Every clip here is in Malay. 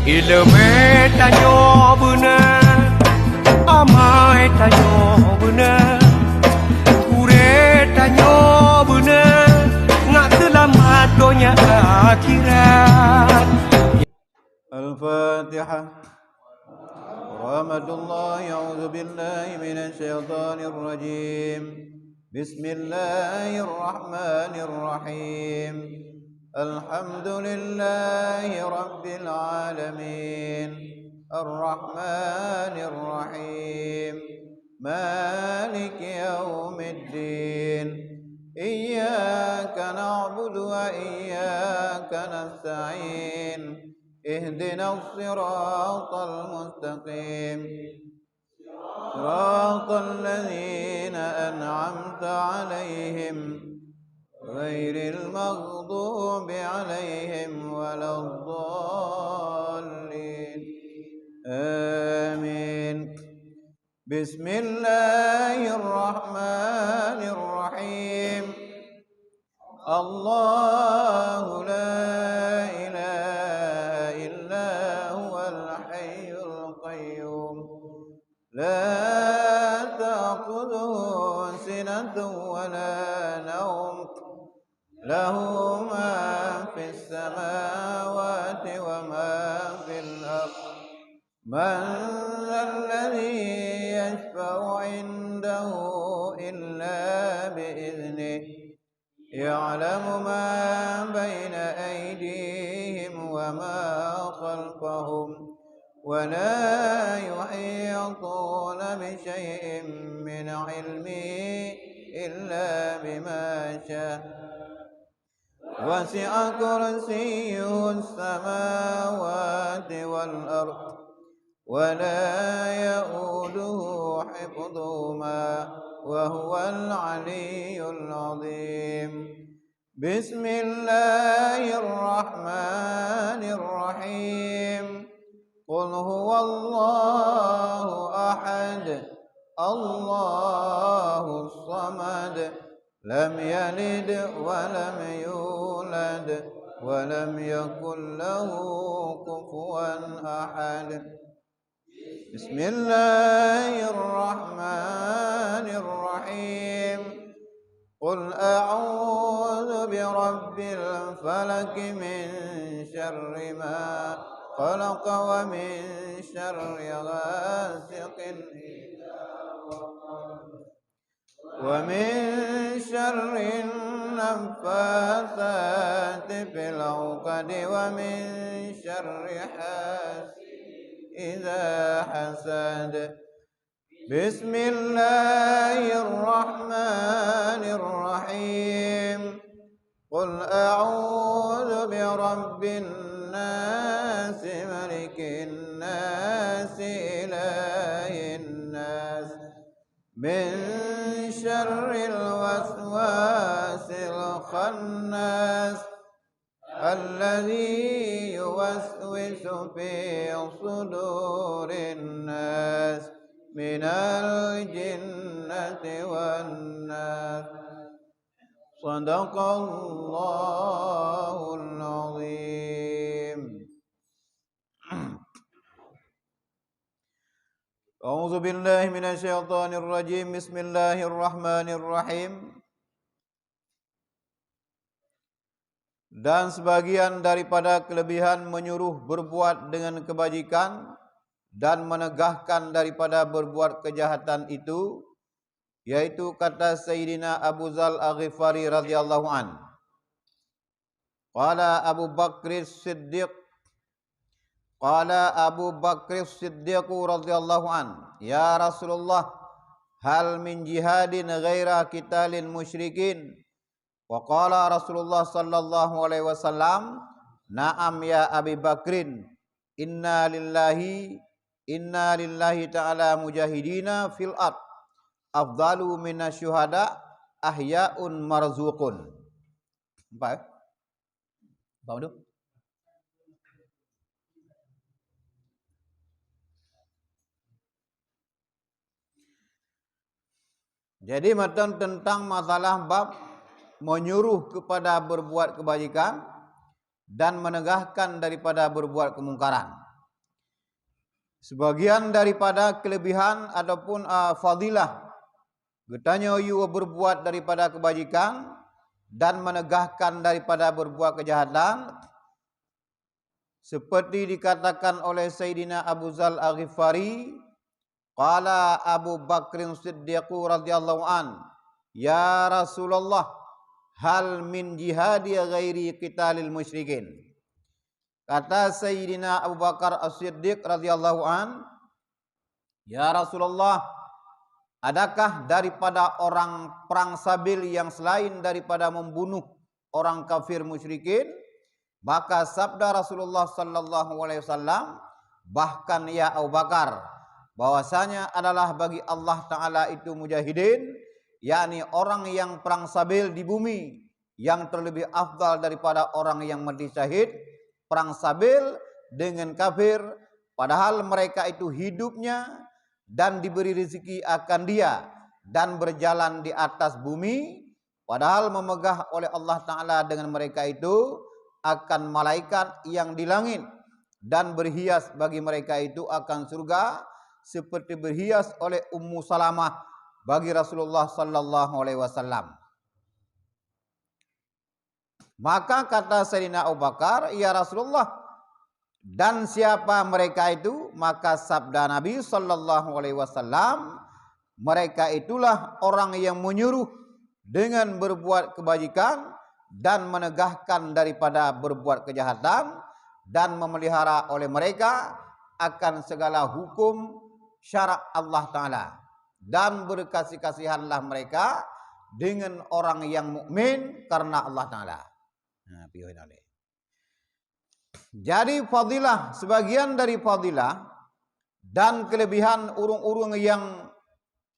Ilme tanyo bener, amai tanyo bener, kure tanyo bener, ngak selamat dunia akhirat. الفاتحة. ورحمة الله. أعوذ بالله من الشيطان الرجيم. بسم الله الرحمن الرحيم. الحمد لله رب العالمين. الرحمن الرحيم. مالك يوم الدين. إياك نعبد وإياك نستعين. اهدنا الصراط المستقيم. صراط الذين أنعمت عليهم غير المغضوب عليهم ولا الضالين. آمين. بسم الله الرحمن الرحيم. الله لا إله إلا هو الحي القيوم. لا تأخذه سنة ولا نوم. له ما في السماوات وما في الأرض. من ذا الذي يشفع عنده إلا بإذنه. يعلم ما بين أيديهم وما خلفهم. ولا يحيطون بشيء من علمه إلا بما شاء. وسع كرسيه السماوات والأرض. ولا يؤوده حفظهما وهو العلي العظيم. بسم الله الرحمن الرحيم. قل هو الله أحد الله الصمد. لم يلد ولم يولد ولم يكن له كفوا أحد. بسم الله الرحمن الرحيم. قل أعوذ برب الفلق من شر ما خلق ومن شر غاسق ومن شر النفاثات في العقد ومن شر حاسد إذا حسد. بسم الله الرحمن الرحيم. قل أعوذ برب الناس ملك الناس إله الناس من شر الوسواس الخناس الذي يوسوس في صدور الناس من الجنة والناس. صدق الله العظيم. أعوذ بالله من الشيطان الرجيم. بسم الله الرحمن الرحيم. Dan sebagian daripada kelebihan menyuruh berbuat dengan kebajikan dan menegahkan daripada berbuat kejahatan itu, yaitu kata Sayyidina Abu Dzar Al-Ghifari radhiyallahu an. Qala Abu Bakr Siddiq radhiyallahu an, ya Rasulullah, hal min jihadin ghaira qitalin musyrikin? Wa qala Rasulullah sallallahu alaihi wasallam, na'am ya Abi Bakrin, inna lillahi ta'ala mujahidina fil ard afdalu minasyuhada ahya'un marzuqun. Apa? Apa itu? Jadi matan tentang masalah bab menyuruh kepada berbuat kebajikan dan menegahkan daripada berbuat kemungkaran. sebagian daripada kelebihan ataupun fadilah getanya you berbuat daripada kebajikan dan menegahkan daripada berbuat kejahatan, seperti dikatakan oleh Sayyidina Abu Zal Al-Ghifari, qala Abu Bakrin Siddiq radhiyallahu an, ya Rasulullah, hal min jihadi ghairi qitalil musyrikin. Kata Sayyidina Abu Bakar As-Siddiq radhiyallahu an, ya Rasulullah, adakah daripada orang perang sabil yang selain daripada membunuh orang kafir musyrikin? Maka sabda Rasulullah sallallahu alaihi wasallam, bahkan ya Abu Bakar, bahwasanya adalah bagi Allah Ta'ala itu mujahidin, yakni orang yang perang sabil di bumi, yang terlebih afdal daripada orang yang mati syahid perang sabil dengan kafir, padahal mereka itu hidupnya dan diberi rezeki akan dia dan berjalan di atas bumi, padahal memegah oleh Allah Ta'ala dengan mereka itu akan malaikat yang di langit, dan berhias bagi mereka itu akan surga seperti berhias oleh Ummu Salamah bagi Rasulullah sallallahu alaihi wasallam. Maka kata Sayyidina Abu Bakar, ya Rasulullah, dan siapa mereka itu? Maka sabda Nabi sallallahu alaihi wasallam, mereka itulah orang yang menyuruh dengan berbuat kebajikan dan menegahkan daripada berbuat kejahatan, dan memelihara oleh mereka akan segala hukum syarak Allah Ta'ala, dan berkasih-kasihanlah mereka dengan orang yang mukmin karena Allah Ta'ala. Jadi fadilah, sebagian dari fadilah dan kelebihan urung-urung yang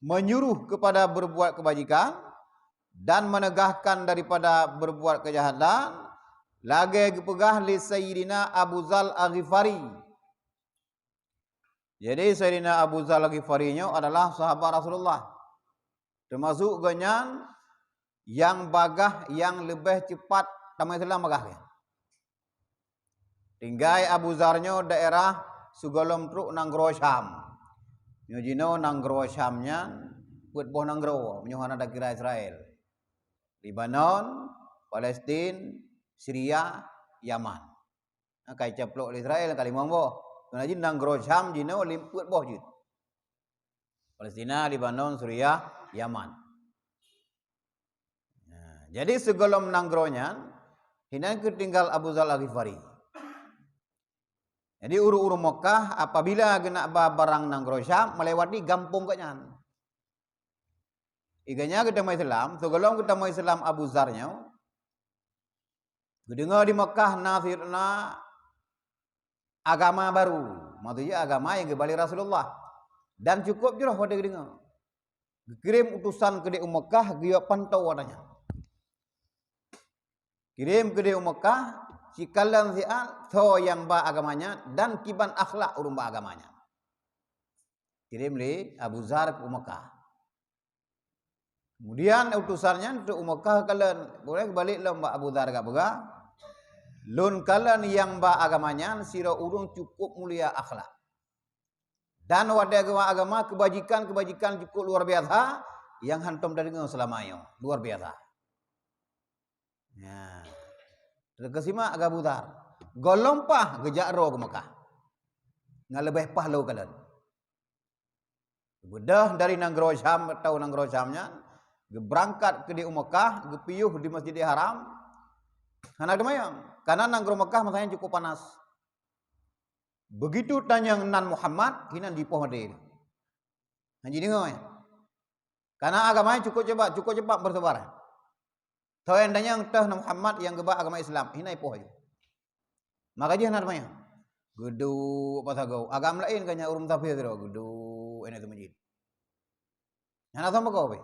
menyuruh kepada berbuat kebajikan dan menegahkan daripada berbuat kejahatan, lagi kepegah li Sayyidina Abu Zal Al-Ghifari. Jadi Sayyidina Abu Zal Al-Ghifari-nya adalah sahabat Rasulullah, termasuk genyan yang bagah yang lebih cepat tamat Islam bagah. Tinggai Abu Zarnya daerah Sugolom Truk Nanggro Syam. Nyojino Nanggro Syamnya buat boh Nanggro, menyuhana da kira Israel. Lebanon, Palestin, Syria, Yaman. Kai caplok Israel kali mombo. Kenaji Nanggro Syam jino limput boh jut. Palestina, Lebanon, Syria, Yaman. Jadi segolom Nanggronya hinan ketinggal Abu Zal Al-Ghifari. Jadi uru-uru Mekah apabila kena barang Nanggro Syam melewati gampung kenyan. Iganya kita mau Islam, segolong kita mau Islam Abu Zarnya. Kedengar di Mekah nasirna agama baru, maksudnya agama yang kembali Rasulullah. Dan cukup je lah pada kedengar. Kirim utusan ke di Mekah, dia pantau adanya. Kirim ke di Mekah, sikalan si'al, so yang ba agamanya, dan kiban akhlak urung ba agamanya. Kirim li Abu Zar ke Mekah. Kemudian utusannya untuk Mekah kalian boleh balik lah Mbak Abu Dhar gak bega. Lun kalian yang ba agamanya sira urung cukup mulia akhlak. Dan wadah agama kebajikan cukup luar biasa yang hantam dari selamanya luar biasa. Ya. Terkesima agak Abu Dhar. Golompah gejak roh ke Mekah. Ngalebeh pahlau kalian. Bedah dari Nanggro Syam atau Nanggro Syamnya. Berangkat ke di Mekah, gepiyuh di Masjidil Haram. Anak demayang, karena Nanggro Mekah masanya cukup panas. Begitu tanya nan Muhammad, hinan di pohon dia. Haji dengar ya. Karena agamanya cukup cepat bersebar. Tahu yang tanya teh Muhammad yang gebak agama Islam, hinai poh aja. Maka dia nak demayang. Gedu apa sagau, agama lain kanya urum tafsir tu, gedu ini tu masjid. Yang sama kau be?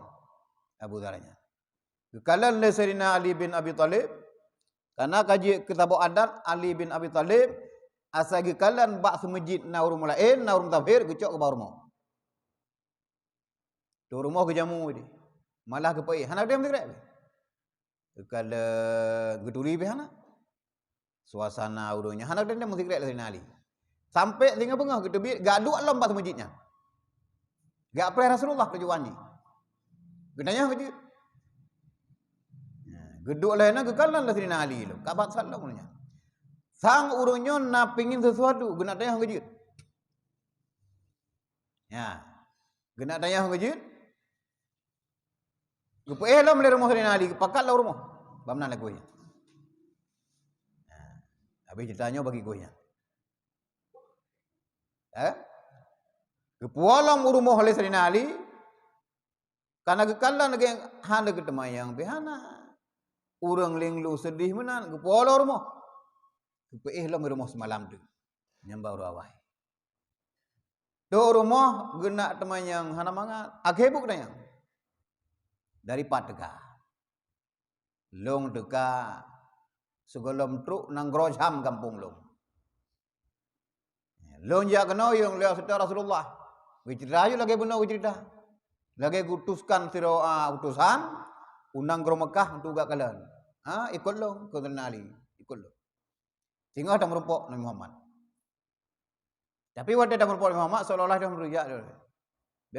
Abu Dharanya. Kekalan le Sayyidina Ali bin Abi Talib, karena kaji kitab adat Ali bin Abi Talib asal kekalan bak semajid na urum lain, na urum tafsir kecok ke bawah rumah. Tu rumah ke jamu ni. Malah ke pai. Hanak dia mesti kekalan geduri be hana. Suasana urungnya hanak dia mesti Sayyidina Ali. Sampai tinggal bengah kita bi gaduh alam pas masjidnya. Gak pernah Rasulullah kejuannya. Gendanya masjid. Geduk lainnya kekalan lah Sayyidina Ali lo. Kabat salam punya. Sang urunnya nak pingin sesuatu, gena tanya masjid. Ya. Gena tanya masjid. Gupo lah meli rumah Sayyidina Ali, pakat lah rumah. Bamna nak kuihnya. Habis ceritanya bagi kuihnya. Kepualam rumah oleh Sayyidina Ali. Karena kekalan lagi handa ketemayang behana. Urang linglu sedih menan kepualam rumah. Kepualam rumah semalam tu. Nyambau rawai. Tu rumah genak temayang hana mangat. Akhebuk tanya. Dari Patega. Long teka segolom truk nang Grojham kampung long. Long ja kena yang lihat saudara Rasulullah. Cerita aja lagi benar cerita. Lagi utuskan siro utusan undang ke Mekah untuk gak kalian. Ikut lo ke Ali, ikut lo. Sehingga ada merumpok Nabi Muhammad. Tapi waktu ada merumpok Nabi Muhammad seolah-olah dia merujak dia.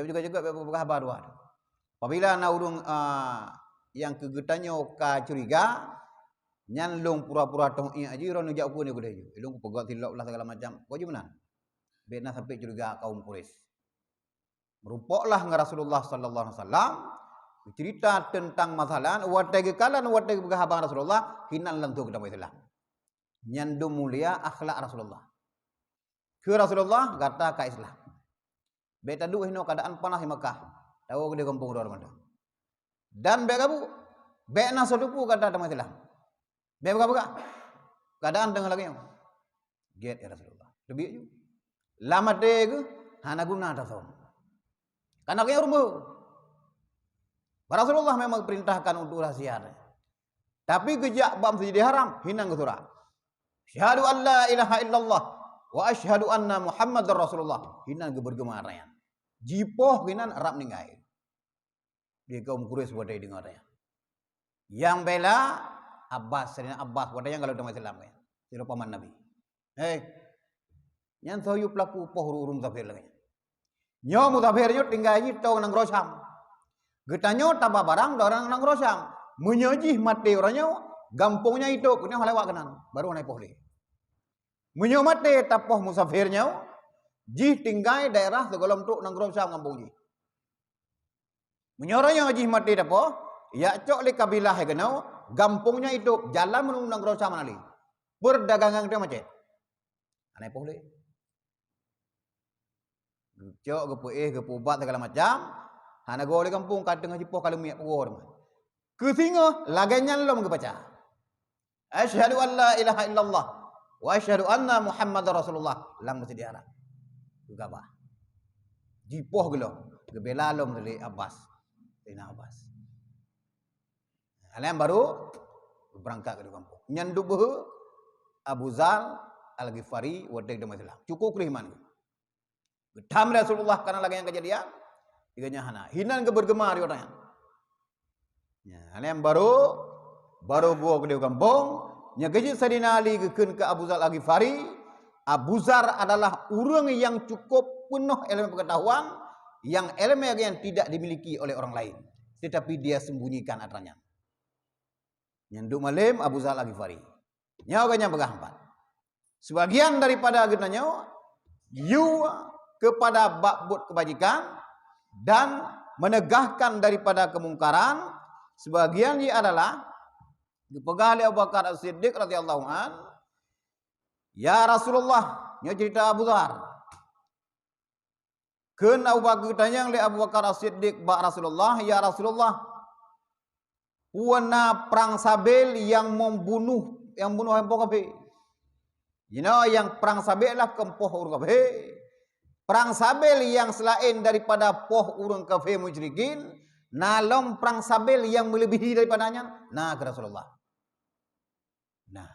Dia juga berkabar dua. Apabila na urung yang kegetannya ka curiga nyan long pura-pura tong aji ron jak ku ni gede ju. Long pegot tilok lah segala macam. Ko je menan. Bena sampai curiga kaum Quraisy. Merumpoklah dengan Rasulullah sallallahu alaihi wasallam cerita tentang masalah watai kekalan watai berkahaban Rasulullah hinan lentu kepada Islam. Nyandu mulia akhlak Rasulullah. Ke Rasulullah kata ka Islam. Beta du hino keadaan panas di Mekah. Tahu ke dia kampung luar mana. Dan be kabu be na sodupu kata sama Islam. Be buka keadaan tengah lagi. Get ya Rasulullah. Lebih ju. Lama deh ke hana guna tasawuf. Karena kaya rumah. Rasulullah memang perintahkan untuk rahasia. Tapi kejak bab sejadi haram, hinang ke surah. Syahadu an la ilaha illallah wa asyhadu anna Muhammadar Rasulullah. Hinang ke bergemarayan. Jipoh hinan Arab ninggai. Di kaum Quraisy wadai dengarnya. Yang bela Abbas, Sayyidina Abbas wadai yang kalau dalam Islam ya. Sira paman Nabi. Yang tahu pelaku poh urum tafsir lagi. Nyo mutafirnya tinggal ni tau nang Grojham. Getanyo tambah barang orang nang Grojham. Menyojih mati orangnya gampungnya itu punya halewak kanan baru naik pohli. Menyo mati tapoh musafirnya jih tinggal daerah segolom truk nang Grojham kampung ji. Menyoranya jih mati tapoh ya cok le kabilah kenau gampungnya itu jalan menuju nang Grojham ali. Perdagangan dia macet. Naik pohli. Cok kepubat segala macam. Hana gole kampung kadang haji poh kalau miak pogor. Kesinga laganya lom kebaca. Asyhadu an la ilaha illallah wa asyhadu anna Muhammadar Rasulullah. Lang mesti diarah. Juga bah. Jipoh gelo. Gebela lom dari Abbas. Sayyidina Abbas. Alam baru berangkat ke kampung. Nyanduk beuh Abu Zal Al-Ghifari wadai de Islam. Cukup keriman. Getam Rasulullah karena lagi yang kejadian. Iganya hana. Hinan ke bergemar orangnya. Ya, yang baru buah ke kampung. Nya gaji Sayyidina Ali kekeun ke Abu Zar Al-Ghifari. Abu Zar adalah orang yang cukup penuh elemen pengetahuan yang elemen yang tidak dimiliki oleh orang lain, tetapi dia sembunyikan adanya. Nyanduk malam Abu Zar Al-Ghifari. Nya ganya begah empat. Sebagian daripada agendanya you kepada bab kebajikan dan menegahkan daripada kemungkaran. Sebagian dia adalah dipegang oleh Abu Bakar As-Siddiq radhiyallahu an. Ya Rasulullah, nya cerita Abu Dzar. Keun Abu Bakar tanya oleh Abu Bakar As-Siddiq ba Rasulullah, ya Rasulullah, puana perang Sabil yang membunuh hempoh kafir. Yang perang Sabil lah kempoh urang kafir. Perang Sabil yang selain daripada poh urang kafir musyrikin, nalom perang Sabil yang melebihi daripadanya, nah ke Rasulullah. Nah,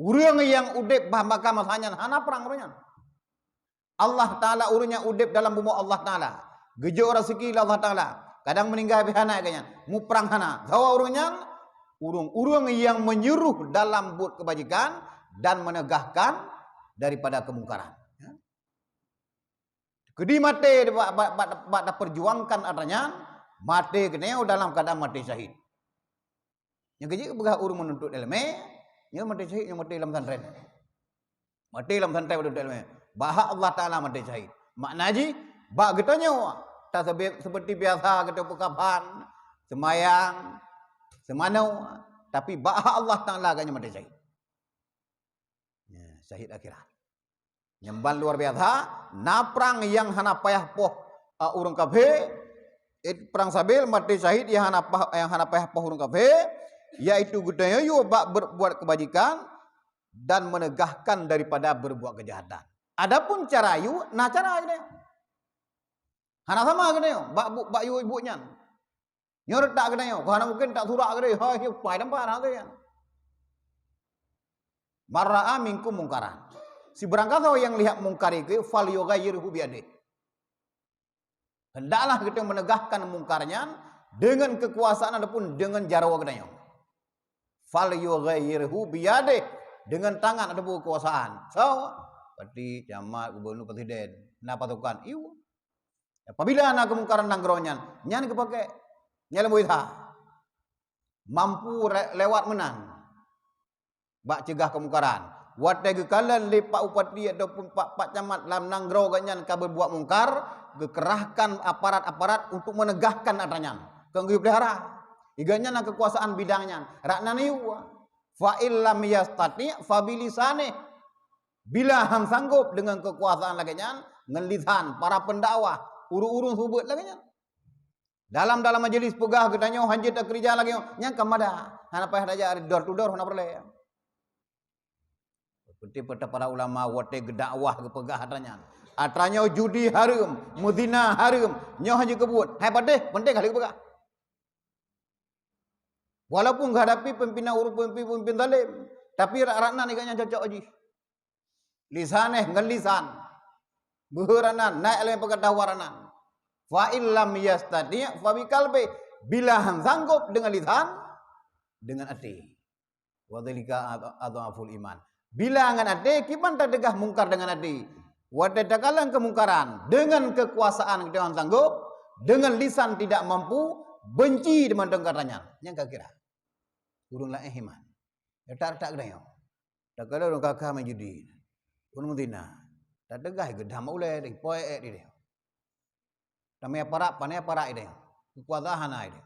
urang yang udip bah maka masanya hana perang banyak. Allah Taala urangnya udip dalam bumi Allah Taala. Gejo rezeki Allah Taala. Kadang meninggal bihana kanya, mu perang hana. Zawa urangnya urang yang menyuruh dalam buat kebajikan dan menegahkan daripada kemungkaran. Ya. Kedi mati bak perjuangkan adanya mati keneo dalam keadaan mati syahid. Yang kecil begah urung menuntut ilmu, yang mati syahid yang mati dalam pesantren. Mati dalam pesantren menuntut ilmu. Bahak Allah Taala mati syahid. Makna ji bak getanya tak seperti biasa kita pekapan, semayang, semanau, tapi bahak Allah Taala agaknya mati syahid. Ya, syahid akhirat. Nyemban luar biasa, naprang yang hana payah poh urang kafir, perang sabil mati syahid yang hana payah poh urang kafir, yaitu gudanya yo bak berbuat kebajikan dan menegahkan daripada berbuat kejahatan. Adapun cara yu, nah cara gini. Hana sama gini yo, bak yu ibunya. Nyor tak gini yo, hana mungkin tak surak gini, ha yu pai dampa hana tu ya. Marra'a minkum mungkaran. Si berangkat yang lihat mungkar itu fal yughayyirhu biyadihi. Hendaklah kita menegahkan mungkarnya dengan kekuasaan ataupun dengan jarawa kita. Fal yughayyirhu biyadihi, dengan tangan ataupun kekuasaan. So, seperti camat, gubernur, presiden, na pasukan. Iu. Apabila nak kemungkaran nanggronya, nyan kepake nyala muitha. Mampu lewat menang. Bak cegah kemungkaran. Watai gekalan lepak upati ataupun pak camat dalam nanggro ganyan ka berbuat mungkar, gekerahkan aparat-aparat untuk menegahkan adanya. Kanggo pelihara. Iganya na kekuasaan bidangnya. Rakna niu. Fa illam yastati fa bilisane. Bila hang sanggup dengan kekuasaan laginya, ngelisan para pendakwah, urung-urung subut laginya. Dalam majelis pegah katanya hanjit tak kerja lagi nya kamada. Hana payah daja door to door hana perle. Seperti para ulama wate dakwah ke pegah atanya. Atanya judi haram, mudina haram, nyo haji kebut. Hai padeh, penting kali pegah. Walaupun menghadapi pimpinan pemimpin zalim, tapi rakna ni kanya cocok aji. Lisaneh ngelisan. Buhuranan naik le pegah dawaranan. Fa illam yastati fa bi qalbi, bila hang sanggup dengan lisan, dengan hati. Wa dzalika adhaful iman. Bila dengan hati, kipan tak degah mungkar dengan hati. Wadah dakalan kemungkaran dengan kekuasaan kita yang sanggup, dengan lisan tidak mampu, benci dengan dengkarannya. Yang kira urunglah iman. Ya tak kena yo. Tak kala orang kakak menjudi. Urung dina. Tak degah gedah maulai ding poe di dia. Namanya parak dia. Kekuasaan dia.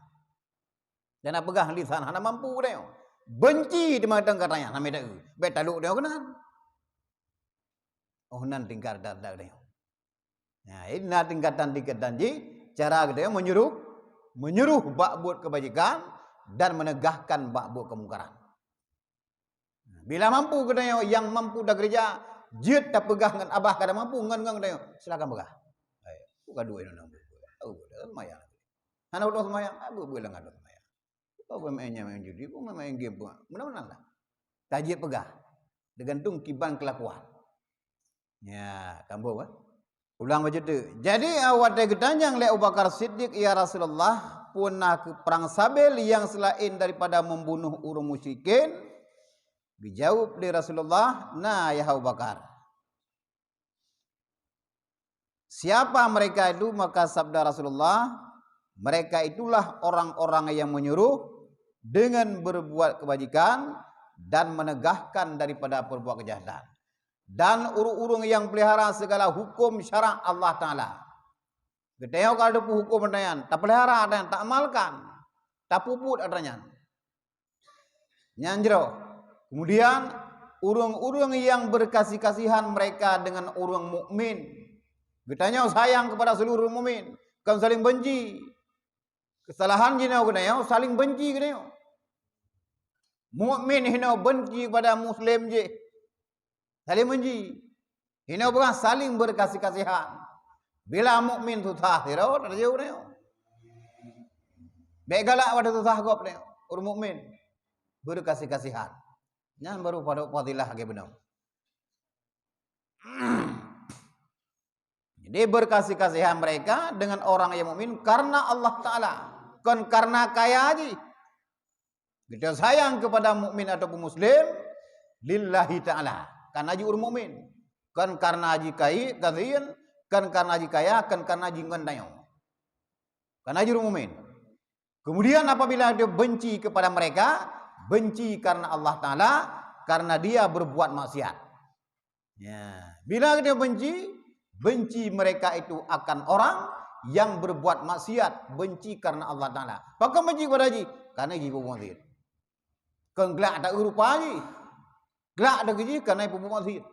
Dan nak pegang lisan hana mampu dia. Benci di madang katanya namanya dah. Betaluk dia kena. Oh nan tingkat dak dia. Nah, ini tingkatan ji cara dia menyuruh bak buat kebajikan dan menegahkan bak buat kemungkaran. Bila mampu katanya yang mampu dah kerja, jid tak pegah dengan abah kada mampu ngan katanya, silakan pegah. Buka dua ini nang. Oh, dah lumayan. Hana udah lumayan, abu boleh ngado lumayan. Apa mainnya main judi, pun main game pun. Mana-mana lah. Tajib pegah. Tergantung kiban kelakuan. Ya, tambah ulang macam tu. Jadi awak dah gedanjang le Abu Bakar Siddiq ya Rasulullah punah ke perang sabil yang selain daripada membunuh orang musyrikin. Dijawab oleh Rasulullah, "Nah ya Abu Bakar. Siapa mereka itu?" Maka sabda Rasulullah, mereka itulah orang-orang yang menyuruh dengan berbuat kebajikan dan menegahkan daripada perbuatan kejahatan. Dan urung-urung yang pelihara segala hukum syarak Allah Ta'ala. Geteo kalau ada hukum adanya, tak pelihara adanya, tak amalkan, tak puput adanya. Nyanjro. Kemudian urung-urung yang berkasih-kasihan mereka dengan urung mukmin. Getanya sayang kepada seluruh mukmin, bukan saling benci. Kesalahan jinau kenanya saling benci kenanya. Mukmin hina benci kepada muslim je. Saling benci. Hina bukan saling berkasih-kasihan. Bila mukmin susah tirau tak jauh kenanya. Baik galak pada susah gop kenanya. Orang mukmin berkasih-kasihan. Yang baru pada fadilah ke benar. Jadi berkasih-kasihan mereka dengan orang yang mukmin karena Allah Ta'ala. Bukan karena kaya aja. Kita sayang kepada mukmin ataupun muslim lillahi ta'ala. Karena orang mukmin. Kan karena haji kai kasian, kan karena haji kaya, kan karena haji ngendayo. Kan haji umumin. Kemudian apabila dia benci kepada mereka, benci karena Allah Ta'ala, karena dia berbuat maksiat. Ya. Bila dia benci mereka itu akan orang yang berbuat maksiat, benci karena Allah Ta'ala. Maka benci kepada haji, karena haji berbuat maksiat. Kan gelak tak rupa haji. Gelak ada haji karena berbuat maksiat.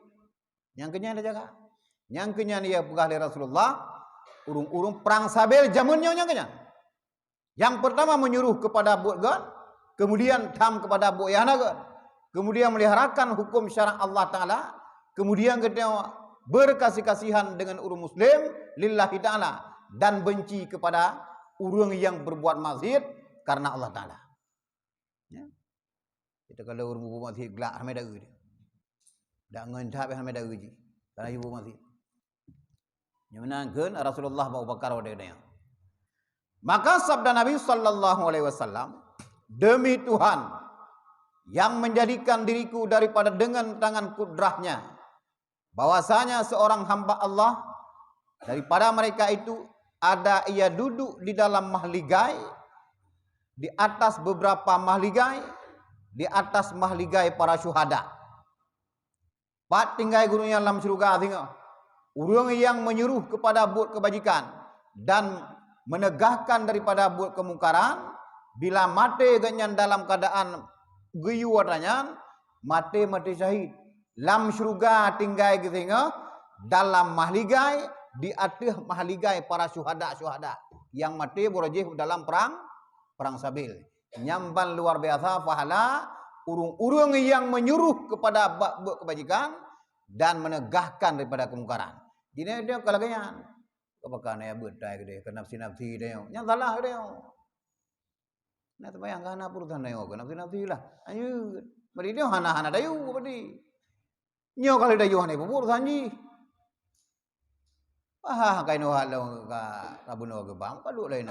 Yang kenyang dia jaga. Yang kenyang dia pegah oleh Rasulullah, urung-urung perang Sabil zamannya yang kenyang. Yang pertama menyuruh kepada buat God, kemudian tam kepada buat yana God, kemudian meliharakan hukum syara Allah Ta'ala, kemudian kita berkasih-kasihan dengan urung muslim lillahi ta'ala, dan benci kepada urung yang berbuat maksiat karena Allah Ta'ala. Ya. Kita kalau urung berbuat maksiat gelak ramai dah dia. Dak ngendap ramai dah uji. Karena ibu maksiat. Yang menangkan Rasulullah Abu Bakar wadai. Maka sabda Nabi sallallahu alaihi wasallam, demi Tuhan yang menjadikan diriku daripada dengan tangan kudrahnya, bahwasanya seorang hamba Allah daripada mereka itu ada ia duduk di dalam mahligai, di atas beberapa mahligai, di atas mahligai para syuhada. Pat tinggai gurunya dalam syurga tengok. Urang yang menyuruh kepada buat kebajikan dan menegahkan daripada buat kemungkaran, bila mati ganyan dalam keadaan geyu adanya, mati syahid. Lam syurga tinggai tengok dalam mahligai, di atas mahligai para syuhada yang mati berjih dalam perang Sabil. Nyamban luar biasa pahala urung-urung yang menyuruh kepada buat kebajikan dan menegahkan daripada kemungkaran. Jadi dia kalau ganyan, apakah nak berdai ke dia, ke nafsi dia, yang salah dia. Nak terbayang kana purutan dia, ke nafsi lah. Ayo, beri dia hana dayu beri. Nyo kalau dayu hana purutan ji. Kaino halau ka buno ke bang, palu lain.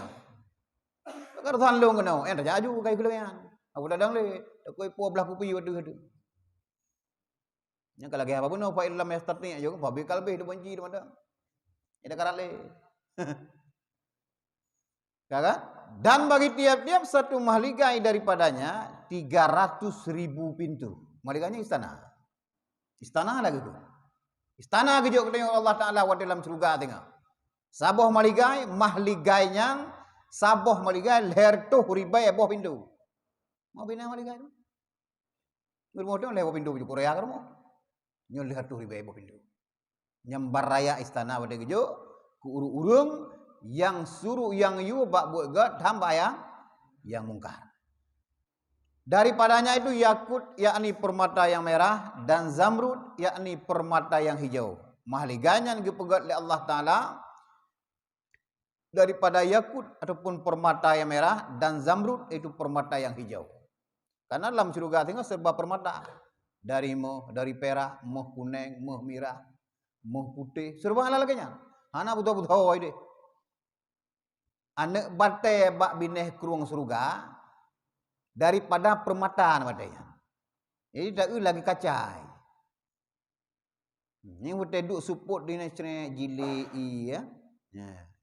Kalau tanlong ke no, dah jaju kai kelebihan. Aku dadang le, aku ipo belah pupi wadu. Yang kalau apa pun apa ilam master ni ayo babi kalbe tu benci tu ada. Ada karat le. Kakak? Dan bagi tiap-tiap satu mahligai daripadanya 300.000 pintu. Mahligainya istana. Istana lagi tu. Istana kejuk tengok Allah Ta'ala wa dalam surga tengok. Sabuh mahligainya sabuh mahligai leher tu ribai abuh pintu. Mau bina mahligai tu. Bermodal leher pintu di Korea kan mau. Nyo lihat tu ribai pintu. Nyambar raya istana pada kejuk ku urung-urung yang suruh yang yu bak buat God hamba yang mungkar. Daripadanya itu yakut yakni permata yang merah dan zamrud yakni permata yang hijau. Mahliganya dipegat oleh Allah Ta'ala daripada yakut ataupun permata yang merah dan zamrud itu permata yang hijau. Karena dalam surga tengok serba permata. Dari perak, moh kuning, moh merah, moh putih, serba halal kenya. Hana buta-buta awai deh. Anak bate bak bineh keruang surga daripada permataan batenya. Jadi tak lagi kacai. Ini buta duk support di nasre jili ya.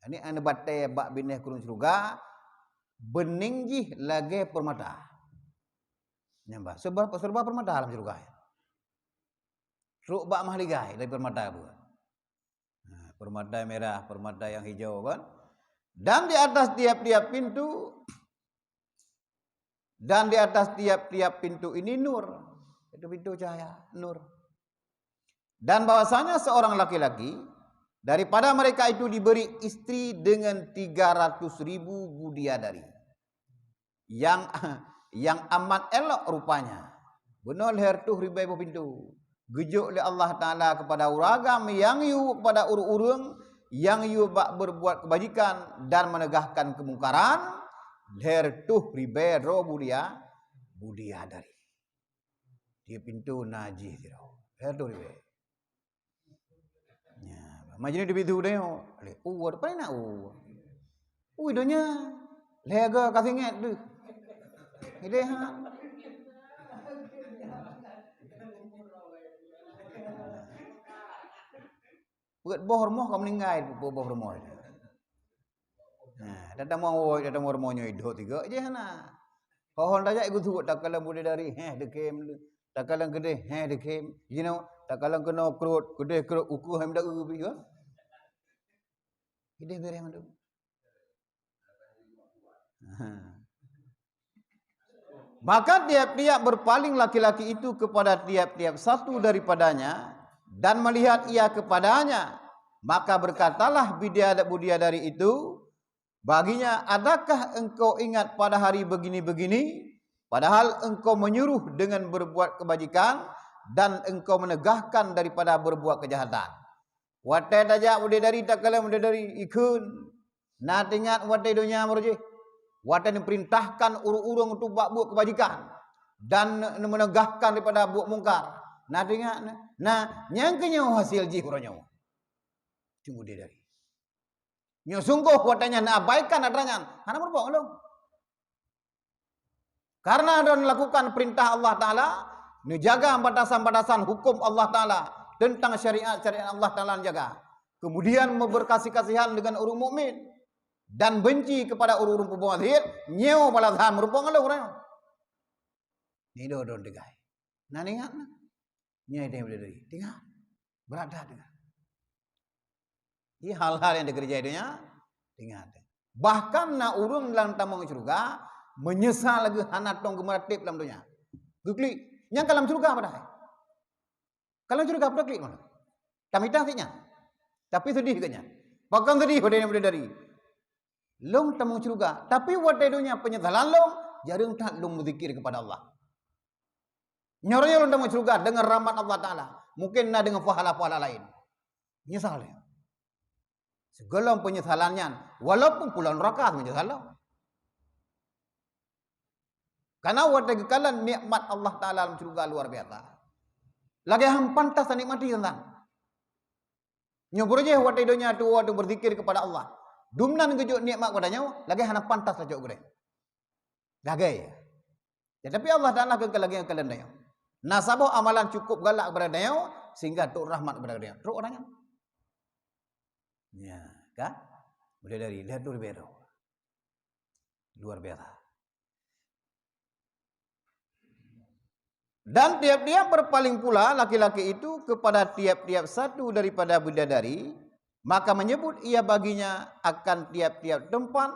Ini anak bate bak bineh keruang surga bening ji lagi permata. Nyamba serba permata dalam surga. Ruk bak mahligai dari permata buat. Permata merah, permata yang hijau kan. Dan di atas tiap-tiap pintu ini nur. Itu pintu cahaya, nur. Dan bahwasanya seorang laki-laki daripada mereka itu diberi istri dengan 300.000 bidadari. Yang amat elok rupanya. Benar leher tu ribai pintu. Gejuk oleh Allah Ta'ala kepada uragam yang yu kepada urung-urung yang yu bak berbuat kebajikan dan menegahkan kemungkaran. Leher tu ribai ro budia dari. Dia pintu najih dia. Leher tu ribai. Ya, macam ni dia pintu dia. Ada pada nak idonya leher ke kasih ingat tu. Ini Perat boh rumah kau meninggal boh rumah. Nah, datang mau rumahnya hidup tiga je na. Hon dah ikut tu tak kalang boleh dari dekem. Tak kalang gede dekem. You know, tak kalang kena kerut, gede kerut uku hem dak ubi ke. Gede bere mandu. Maka tiap-tiap berpaling laki-laki itu kepada tiap-tiap satu daripadanya dan melihat ia kepadanya, maka berkatalah bidadari itu baginya, adakah engkau ingat pada hari begini-begini, padahal engkau menyuruh dengan berbuat kebajikan dan engkau menegahkan daripada berbuat kejahatan. Watai tajak bidadari tak kalah bidadari ikun, nak ingat watai dunia merujih. Watai diperintahkan urung-urung untuk buat kebajikan dan menegahkan daripada buat mungkar. Nah dengar, nah nyangkanya hasil ji kurangnya. Cuma dia dari. Nyo sungguh watanya nak abaikan adanya. Karena berbohong dong. Karena dia melakukan perintah Allah Taala, menjaga batasan-batasan hukum Allah Taala tentang syariat-syariat Allah Taala jaga. Kemudian berkasih-kasihan dengan orang mukmin. Dan benci kepada urung-urung perempuan zahir, nyew balazhan merupakan orang. Ni do degai. Nah ingat nah. Nyai dia berdiri. Dengar. Berada dengar. Ini hal-hal yang dikerja dunia, dengar. Bahkan na urung dalam tamang surga menyesal lagi anak tong gemeratip dalam dunia. Gukli, yang kalam surga apa dah? Kalam surga apa klik mana? Tamitah sihnya. Tapi sedih kenya. Bahkan sedih pada yang berdiri. Long tamang surga, tapi wadai dunia penyesalan long, jarang tak long berzikir kepada Allah. Nyornya long tamang surga dengan rahmat Allah Taala, mungkin nak dengan pahala-pahala lain. Menyesal dia. Segala penyesalannya, walaupun pulau neraka menyesal. Karena wadai kekalan nikmat Allah Taala dalam surga luar biasa. Lagi ham pantas nikmati tentang. Nyoborje wadai dunia tu waktu berzikir kepada Allah. Dumnan gejuk nikmat padanya, lagi hana pantas saja goreng. Lagi. Tetapi Allah Taala kekal lagi kalian dia. Nasabah amalan cukup galak kepada dia sehingga tuk rahmat kepada dia. Teruk orangnya. Ya, kan? Boleh dari lihat dulu beru. Luar biasa. Dan tiap-tiap berpaling pula laki-laki itu kepada tiap-tiap satu daripada bidadari. Maka menyebut ia baginya akan tiap-tiap tempat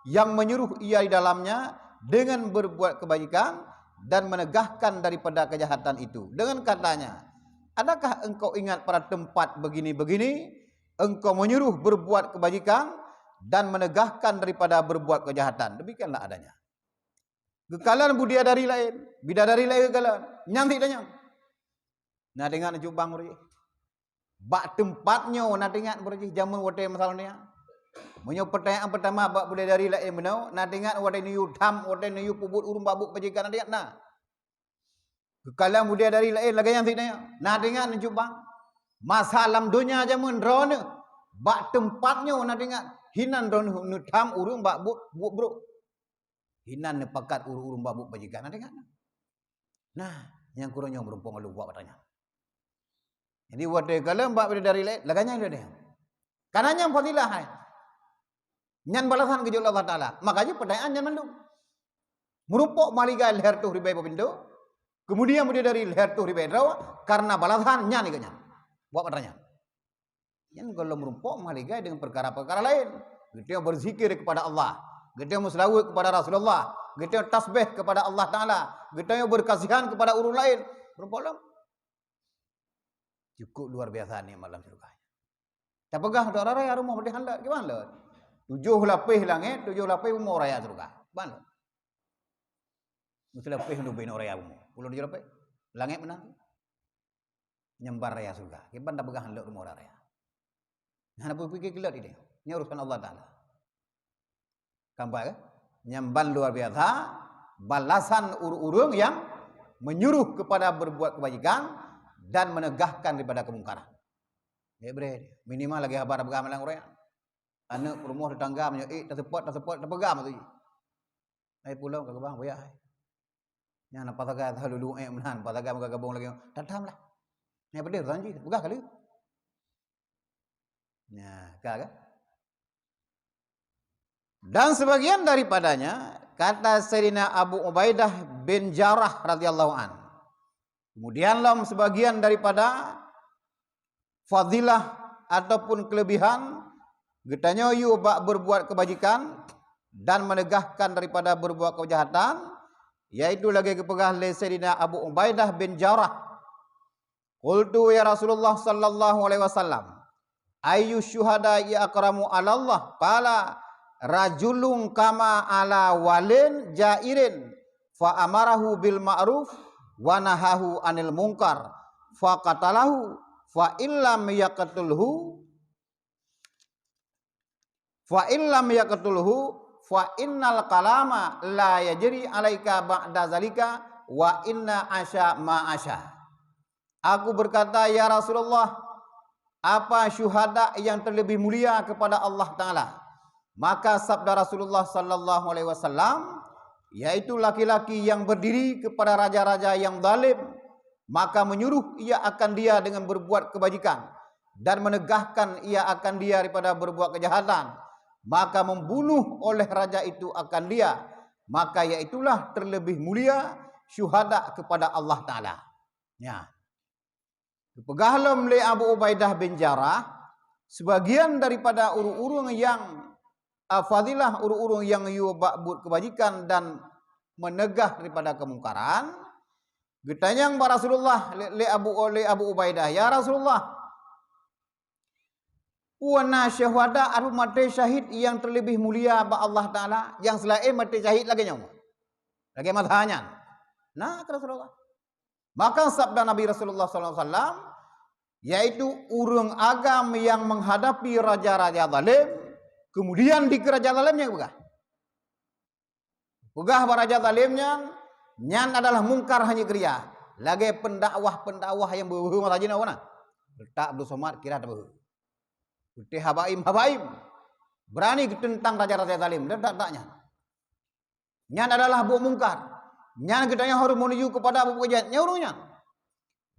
yang menyuruh ia di dalamnya dengan berbuat kebajikan dan menegahkan daripada kejahatan itu. Dengan katanya, adakah engkau ingat pada tempat begini-begini, engkau menyuruh berbuat kebajikan dan menegahkan daripada berbuat kejahatan. Demikianlah adanya. Kekalan bidadari lain, bidadari lain kekalan, nyantik dan nah dengan jubang mereka. Bak tempatnya nak ingat berjih jamun wadai masalahnya. Menyo pertanyaan pertama bak bidadari lain menau nak ingat wadai niu tham wadai niu pubut urung babuk bajikan nak ingat nah. Kekalan bidadari lain lagi yang tidaknya. Nak ingat jubang. Masalah dunia jamun drone. Bak tempatnya nak ingat hinan drone nu tham urung babuk buk bro. Hinan nepakat urung babuk bajikan nak ingat. Nah, yang kurangnya berumpang lu buat bertanya. Jadi wadai kalam bak bidadari lain laganya dia. Kananya fadilah hai. Nyan balasan ke Allah Taala. Makanya pertanyaan nyan mandu. Merupok maliga leher tu ribai babindo. Kemudian bidadari leher tu ribai rawa karena balasan nyan ikanya. Buat pertanyaan. Nyan kalau merupok maliga dengan perkara-perkara lain. Kita berzikir kepada Allah. Kita selawat kepada Rasulullah. Kita tasbih kepada Allah Taala. Kita berkasihan kepada orang lain. Merupok cukup luar biasa ni malam surga. Tak pegah dak raya rumah boleh handak gimana? 7 lapis langit, 7 lapis umur raya surga. Mana? Mesti lapis untuk bina raya umur. 10 lapis. Langit menang. Nyembar raya surga. Kiban tak pegah handak rumah raya. Hana pikir kelat ini. Ini urusan Allah Taala. Kampai ke? Nyemban luar biasa balasan urung-urung yang menyuruh kepada berbuat kebajikan dan menegahkan daripada kemungkaran. Bre, minimal lagi habar pegam lang orang. Anak rumah tetangga menyo tak support tak pegam tu. Ai pulau ke bang boya ai. Nya na pataga dulu menan pataga gabung lagi. Tatam lah. Ni berde ranji pegah kali. Nah, kan? Dan sebagian daripadanya kata Sayyidina Abu Ubaidah bin Jarrah radhiyallahu an. Kemudianlah sebagian daripada fadilah ataupun kelebihan getanya yu bak berbuat kebajikan dan menegahkan daripada berbuat kejahatan, yaitu lagi kepegah oleh Sayyidina Abu Ubaidah bin Jarrah. Qultu ya Rasulullah sallallahu alaihi wasallam, ayyu syuhada ya akramu ala Allah? Qala rajulun kama ala walin jairin fa amarahu bil ma'ruf wa nahahu anil munkar fa qatalahu fa illam yaqtulhu fa innal kalama la yajri alaika ba'da zalika wa inna asya ma asya. Aku berkata, ya Rasulullah, apa syuhada yang terlebih mulia kepada Allah Ta'ala? Maka sabda Rasulullah sallallahu alaihi wasallam, yaitu laki-laki yang berdiri kepada raja-raja yang zalim, maka menyuruh ia akan dia dengan berbuat kebajikan dan menegahkan ia akan dia daripada berbuat kejahatan, maka membunuh oleh raja itu akan dia, maka yaitulah terlebih mulia syuhada kepada Allah Ta'ala. Ya. Pegahlam le Abu Ubaidah bin Jarrah, sebagian daripada urung-urung yang fadilah, urung-urung yang buat kebajikan dan menegah daripada kemungkaran. Getanyang ba Rasulullah le Abu Ubaidah, ya Rasulullah, wana syahada aru mati syahid yang terlebih mulia ba Allah Taala, yang selain mati syahid lagi nyawa. Lagi madhanya. Nah, Rasulullah. Maka sabda Nabi Rasulullah sallallahu alaihi wasallam, yaitu urang agam yang menghadapi raja-raja zalim, kemudian di kerajaan zalimnya pegah raja zalimnya, nyan adalah mungkar hanya kriya. Lagi pendakwah yang berhubung rajin awana. Letak Abdul Somad kira tak berhubung. Putih habaim berani tentang raja-raja zalim dan taknya. Nyan adalah bu mungkar. Nyan kita yang harus menuju kepada bu kejahatnya urungnya.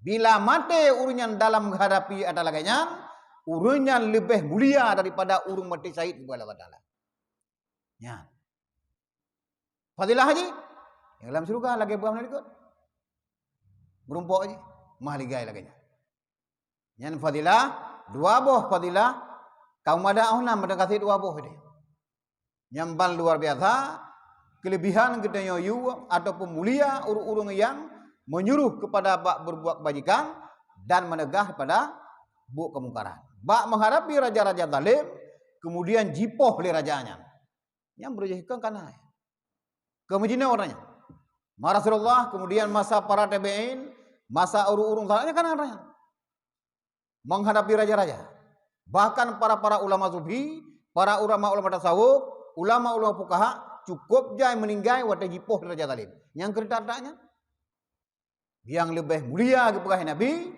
Bila mati urunyan dalam menghadapi adalah ganya, urunyan lebih mulia daripada urung mati syahid kepada Allah Ta'ala. Ya. Fadilah haji, yang dalam surga lagi buah ikut. Berumpuk aja, mahligai lagi. Yang fadilah, dua buah fadilah, kaum ada ahunam mendekati dua buah ini. Yang bal luar biasa, kelebihan kita yu ataupun mulia urung-urung yang menyuruh kepada bak berbuat kebajikan dan menegah pada buat kemungkaran. Bak menghadapi raja-raja zalim, kemudian jipoh oleh rajanya. Yang berjihkan kana. Kemujina orangnya. Rasulullah, kemudian masa para tabi'in, masa urung-urung zalimnya kan orangnya. Menghadapi raja-raja. Bahkan para ulama sufi, para ulama-ulama tasawuf, ulama-ulama fuqaha cukup jai meninggai wata jipoh raja zalim. Yang kerja yang lebih mulia kepada Nabi,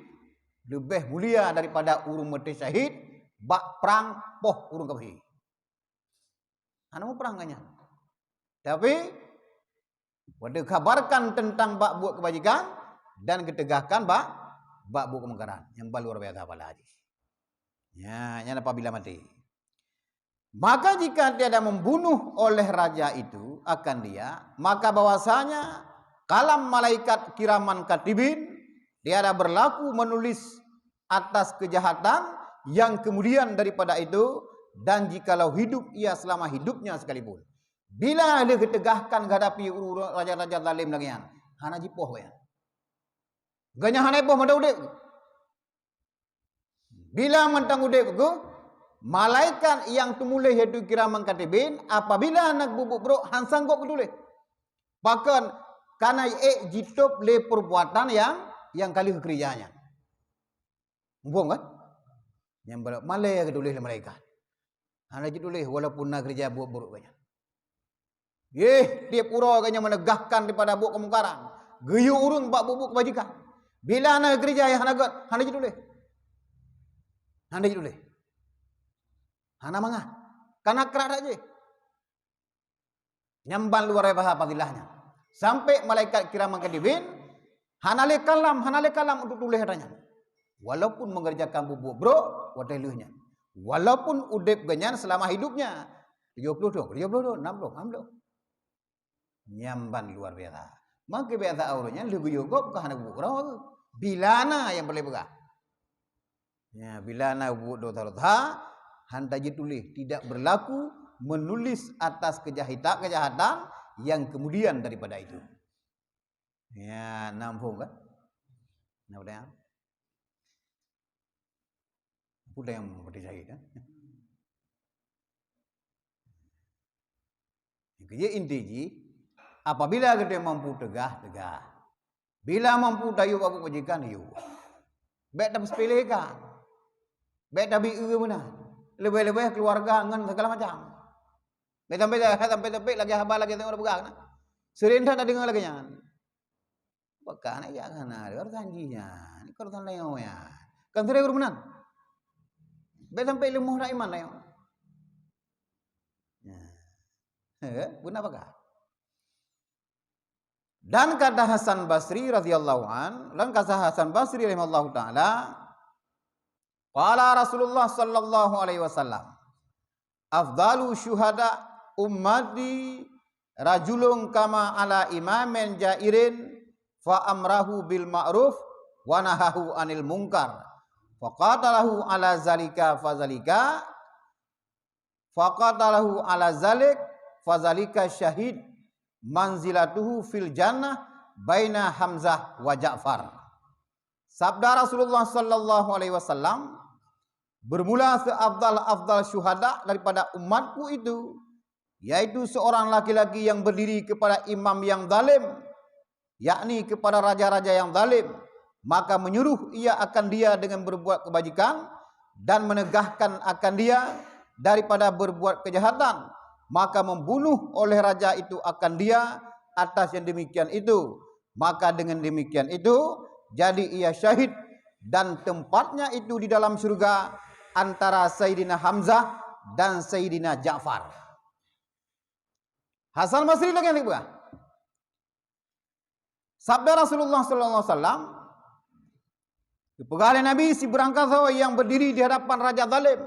lebih mulia daripada urung mati syahid bak perang poh urung kabahi. Ana mau perang kanya. Tapi wada kabarkan tentang bak buat kebajikan dan ketegahkan bak buat kemungkaran yang luar biasa pada hadis. Ya, yang apabila mati. Maka jika tiada membunuh oleh raja itu akan dia, maka bahwasanya kalam malaikat kiraman katibin tiada berlaku menulis atas kejahatan yang kemudian daripada itu, dan jikalau hidup ia selama hidupnya sekalipun. Bila dia ketegahkan hadapi raja-raja zalim lagi yang hana jipoh ya. Ganya hana jipoh mada udek. Bila mentang udek ku, malaikat yang tumulih yaitu kiraman katibin, apabila nak bubuk bro hansang kok ketulih. Bahkan karena jitup le perbuatan yang kali kerjanya. Mumpung kan? Yang malai ketulih le malaikat. Hana jitulih walaupun nak kerja buat buruk banyak. Tiap ura kanya menegahkan daripada buat kemungkaran. Geyu urung bak bubuk kebajikan. Bila nak kerja yang hana jitulih. Hana jitulih. Hana mangah. Karena kerak aja. Nyamban luar biasa fadilahnya. Sampai malaikat kiraman katibin hanale kalam untuk tulis katanya. Walaupun mengerjakan bubuk bro, wadailuhnya. Walaupun udip ganyan selama hidupnya 70 dong, 60 dong, 60. Nyamban luar biasa. Maka biasa auranya lebih yogop ke anak buku. Bilana yang boleh begah. Ya, bilana buku dosa hantaji tulis tidak berlaku menulis atas kejahatan yang kemudian daripada itu. Ya, nampung kan? Nampak apa yang berdiri kan? Kerja inti apabila kita mampu tegah. Bila mampu dayu aku kejikan yu. Baik tak sepelekan. Baik tak biu mana. Lebih-lebih keluarga ngan segala macam. Sampai lagi haba lagi tengok buka. Serentah tak dengar lagi nya. Bahkan ya kan ada janjinya. Ini korban lain ya. Kan sudah berumanan. Baik sampai ilmu iman lain. Guna apakah? Dan kata Hasan Basri radhiyallahu an, dan kata Hasan Basri rahimahullahu taala, qala Rasulullah sallallahu alaihi wasallam, afdalu syuhada ummati rajulun kama ala imamin jairin fa amrahu bil ma'ruf wa nahahu anil munkar faqatalahu ala zalika fazalika faqatalahu ala zalik fazalika syahid manzilatuhu fil jannah baina Hamzah wa Ja'far. Sabda Rasulullah sallallahu alaihi wasallam, bermula seafdal syuhada daripada umatku itu, yaitu seorang laki-laki yang berdiri kepada imam yang zalim, yakni kepada raja-raja yang zalim, maka menyuruh ia akan dia dengan berbuat kebajikan dan menegahkan akan dia daripada berbuat kejahatan, maka membunuh oleh raja itu akan dia atas yang demikian itu, maka dengan demikian itu jadi ia syahid dan tempatnya itu di dalam syurga antara Sayyidina Hamzah dan Sayyidina Ja'far. Hasan Basri lagi yang bukan? Sabda Rasulullah sallallahu alaihi wasallam, kepegangan Nabi si berangkat yang berdiri di hadapan raja zalim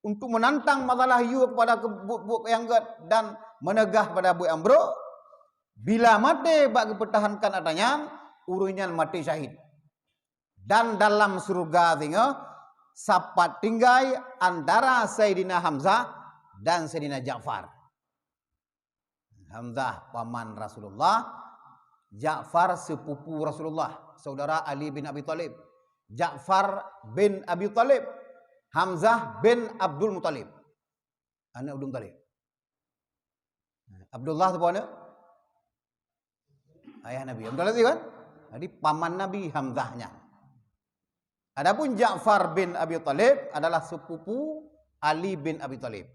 untuk menantang masalah you kepada buk yang dan menegah pada buk yang bro. Bila mati bagi pertahankan adanya, urunya mati syahid. Dan dalam surga tinggal sapat tinggai antara Sayyidina Hamzah dan Sayyidina Ja'far. Hamzah paman Rasulullah, Ja'far sepupu Rasulullah, saudara Ali bin Abi Thalib. Ja'far bin Abi Thalib, Hamzah bin Abdul Muttalib, anak Abdul Muttalib. Abdullah tu mana? Ayah Nabi. Abdullah tu kan? Jadi paman Nabi Hamzahnya. Adapun Ja'far bin Abi Thalib adalah sepupu Ali bin Abi Thalib.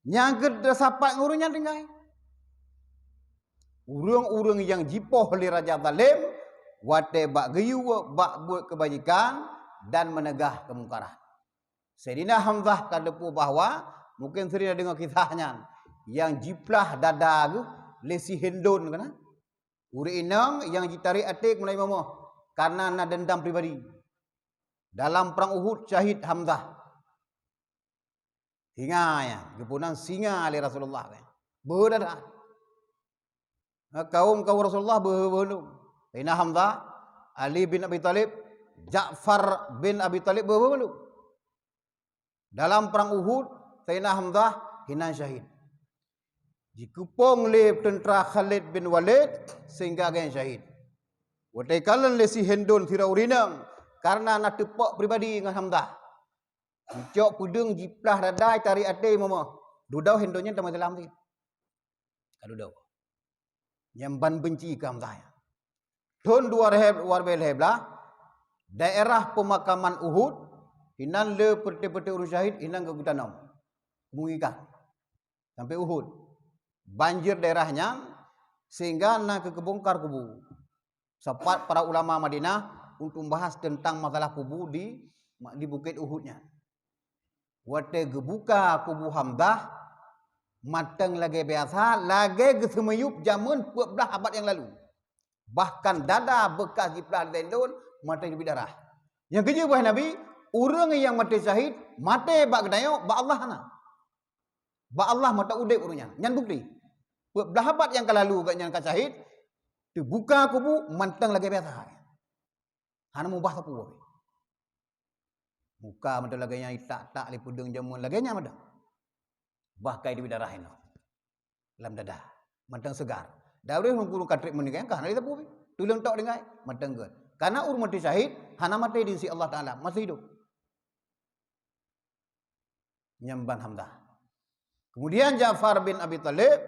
Yang kedesapat ngurunya tinggal. Urung-urung yang jipoh oleh Raja Zalim, wate bak geyu, bak buat kebajikan dan menegah kemungkaran. Sayyidina Hamzah kadepu bahawa mungkin sering dengar kisahnya yang jiplah dada lesi hendon kana uri inang yang ditarik atik mulai mama karena nak dendam pribadi. Dalam perang Uhud syahid Hamzah. Singa ya, kepunan singa oleh Rasulullah kan. Berdarah. Kaum Rasulullah berbelum. Sayyidina Hamzah, Ali bin Abi Thalib, Ja'far bin Abi Thalib berbelum. Dalam perang Uhud, Sayyidina Hamzah hinan syahid. Dikepung oleh tentera Khalid bin Walid sehingga agen syahid. Watai kalan lesi hendon tira urinang karena nak tepak pribadi dengan Hamzah. Dicok pudung jiplah dadai tarik ate mama. Dudau hendonnya dalam dalam tu. Dudau. Yang ban benci ke Hamzah. Tahun 2012 daerah pemakaman Uhud hinan le peti-peti urus syahid hinan ke Gutanam. Mengikat sampai Uhud. Banjir daerahnya sehingga nak ke kebongkar kubu. Sempat para ulama Madinah untuk membahas tentang masalah kubu di Bukit Uhudnya. Wate gebuka kubu Hamzah matang lagi biasa, lagi gesemeyup zaman 12 abad yang lalu. Bahkan dada bekas jiplah tendon mata di darah. Yang kerja buah Nabi Urang yang mati syahid, mati bak kedayo, bak Allah hana. Bak Allah mata udip urangnya. Nyan bukti. Belahabat yang kalalu kat nyan kat syahid, tu buka kubu mantang lagi biasa. Hana mubah sapu babe. Muka mata lagi yang tak lipudung jamun lagi nya mata. Bahkai di darah ino. Dalam dadah. Mantang segar. Dawre hungkuru katrik menikah kan hari sapu babe. Tulung tok dengai mantang ke. Karena urang mati syahid, hana mati di sisi Allah Taala, masih hidup. Nyamban Hamzah. Kemudian Ja'far bin Abi Thalib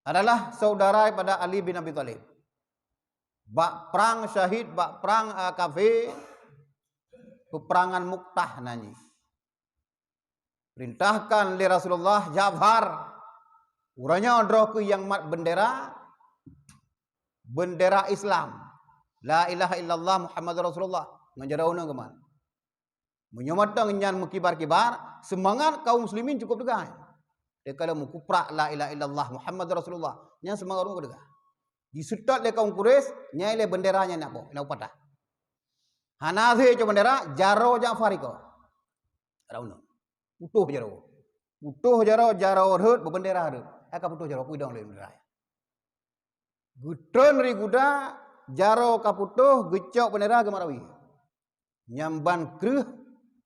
adalah saudara pada Ali bin Abi Thalib. Bak perang syahid, bak perang kafir, peperangan Muktah nanyi. Perintahkan oleh Rasulullah Ja'far, uranya odroh ke yang mat bendera Islam. La ilaha illallah Muhammadur Rasulullah. Ngajarau keman. Menyomatang nyan mekibar-kibar, semangat kaum muslimin cukup degah. Dia kalau mukuprak la ilaha illallah Muhammadur Rasulullah, nyan semangat orang degah. Disetat le kaum Quraisy, nyai le benderanya nak bo, nak patah. Hanazi co bendera jaro Ja'far iko. Rauna. Putuh jaro. Putuh jaro reut bendera reut. Aka putuh jaro kuidang le bendera. Gutron ri guda jaro kaputuh gecok bendera gemarawi. Nyamban kreuh